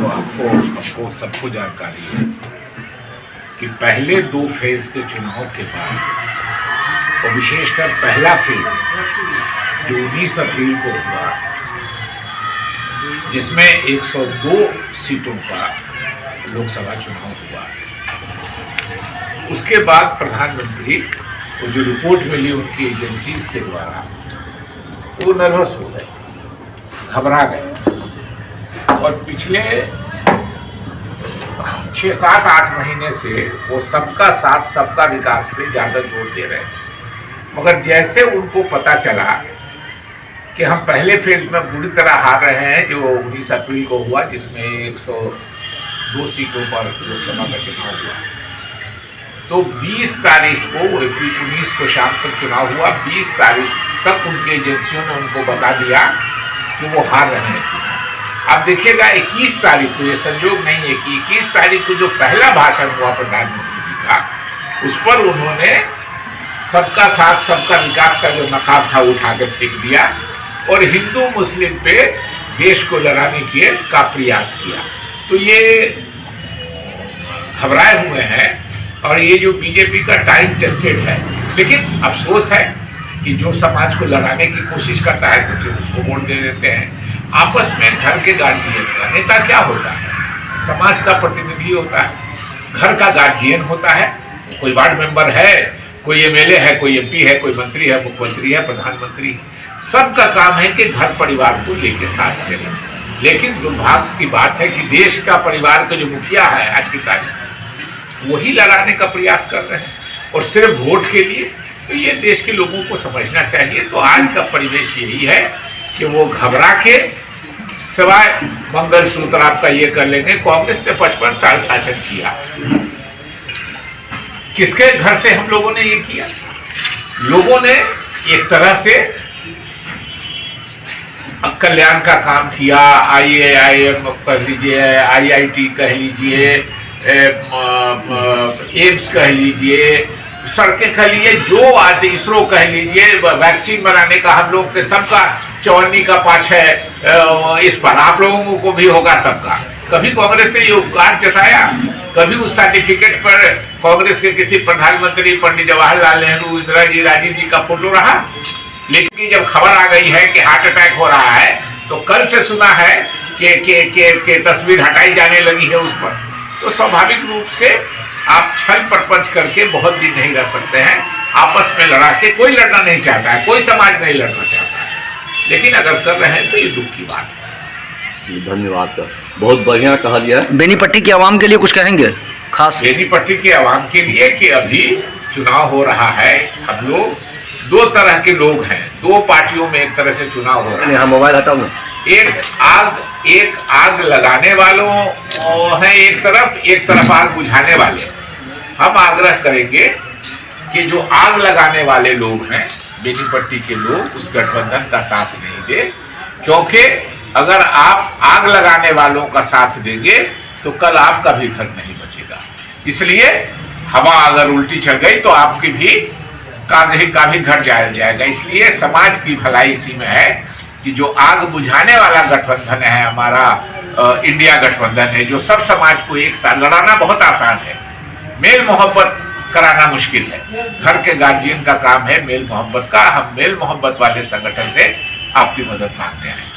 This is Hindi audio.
आपको सबको जानकारी है कि पहले 2 फेज के चुनाव के बाद और विशेषकर पहला फेज जो 19 अप्रैल को हुआ, जिसमें 102 सीटों का लोकसभा चुनाव हुआ, उसके बाद प्रधानमंत्री को जो रिपोर्ट मिली उनकी एजेंसीज के द्वारा, वो नर्वस हो गए, घबरा गए और पिछले 6, 7, 8 महीने से वो सबका साथ सबका विकास पे ज़्यादा जोर दे रहे थे। मगर जैसे उनको पता चला कि हम पहले फेज में बुरी तरह हार रहे हैं, जो 19 अप्रैल को हुआ, जिसमें 102 सीटों पर लोकसभा का चुनाव हुआ, तो 20 तारीख को, अप्रैल 19 को शाम तक चुनाव हुआ, 20 तारीख तक उनकी एजेंसियों ने उनको बता दिया कि वो हार रहे हैं चुनाव। अब देखिएगा 21 तारीख को, ये संयोग नहीं है कि 21 तारीख को जो पहला भाषण हुआ प्रधानमंत्री जी का, उस पर उन्होंने सबका साथ सबका विकास का जो नकाब था उठा के फेंक दिया और हिंदू मुस्लिम पे देश को लड़ाने का प्रयास किया। तो ये घबराए हुए हैं और ये जो बीजेपी का टाइम टेस्टेड है। लेकिन अफसोस है कि जो समाज को लड़ाने की कोशिश करता है कुछ उसको वोट दे देते हैं। आपस में घर के गार्जियन का नेता क्या होता है? समाज का प्रतिनिधि होता है, घर का गार्जियन होता है। कोई वार्ड मेंबर है, कोई एमएलए है, कोई एमपी है, कोई मंत्री है, मुख्यमंत्री है, प्रधानमंत्री। सबका काम है कि घर परिवार को लेके साथ चले। लेकिन दुर्भाग्य की बात है कि देश का परिवार का जो मुखिया है आज की तारीख, वही लड़ाने का प्रयास कर रहे हैं और सिर्फ वोट के लिए। तो ये देश के लोगों को समझना चाहिए। तो आज का परिवेश यही है कि वो घबरा के सिवाय मंगलसूत्र आपका ये कर लेंगे। कांग्रेस ने 55 साल शासन किया, किसके घर से हम लोगों ने ये किया? लोगों ने एक तरह से कल्याण का काम किया। IIM कह लीजिए, IIT कह लीजिए, एम्स कह लीजिए, सड़कें कह लीजिए, जो आते इसरो कह लीजिए, वैक्सीन बनाने का हम लोग के सबका 54 का 5 है। इस पर आप लोगों को भी होगा सबका। कभी कांग्रेस ने ये उपकार जताया? कभी उस सर्टिफिकेट पर कांग्रेस के किसी प्रधानमंत्री, पंडित जवाहरलाल नेहरू, इंदिरा जी, राजीव जी का फोटो रहा? लेकिन जब खबर आ गई है कि हार्ट अटैक हो रहा है, तो कल से सुना है कि तस्वीर हटाई जाने लगी है उस पर। तो स्वाभाविक रूप से आप छल प्रपंच करके बहुत दिन नहीं रह सकते हैं। आपस में लड़ा के कोई लड़ना नहीं चाहता है, कोई समाज नहीं लड़ना चाहता है। लेकिन अगर कर रहे हैं तो ये दुख की बात है। धन्यवाद सर, बहुत बढ़िया कहा दिया। बेनीपट्टी के आवाम के लिए कुछ कहेंगे खास? बेनीपट्टी के आवाम के लिए कि अभी चुनाव हो रहा है। हम लोग 2 तरह के लोग हैं, 2 पार्टियों में एक तरह से चुनाव हो रहा है। हाँ, मोबाइल हटाओ ना। एक आग लगाने वालों है एक तरफ आग बुझाने वाले। हम आग्रह करेंगे कि जो आग लगाने वाले लोग हैं, बेनीपट्टी के लोग, उस गठबंधन का साथ नहीं दे। क्योंकि अगर आप आग लगाने वालों का साथ देंगे तो कल आपका भी घर नहीं बचेगा। इसलिए हवा अगर उल्टी चल गई तो आपकी भी का भी घर जाएगा। इसलिए समाज की भलाई इसी में है कि जो आग बुझाने वाला गठबंधन है हमारा, इंडिया गठबंधन है, जो सब समाज को एक साथ लड़ाना बहुत आसान है, मेल मोहब्बत कराना मुश्किल है। घर के गार्जियन का काम है मेल मोहब्बत का। हम मेल मोहब्बत वाले संगठन से आपकी मदद मांगते हैं।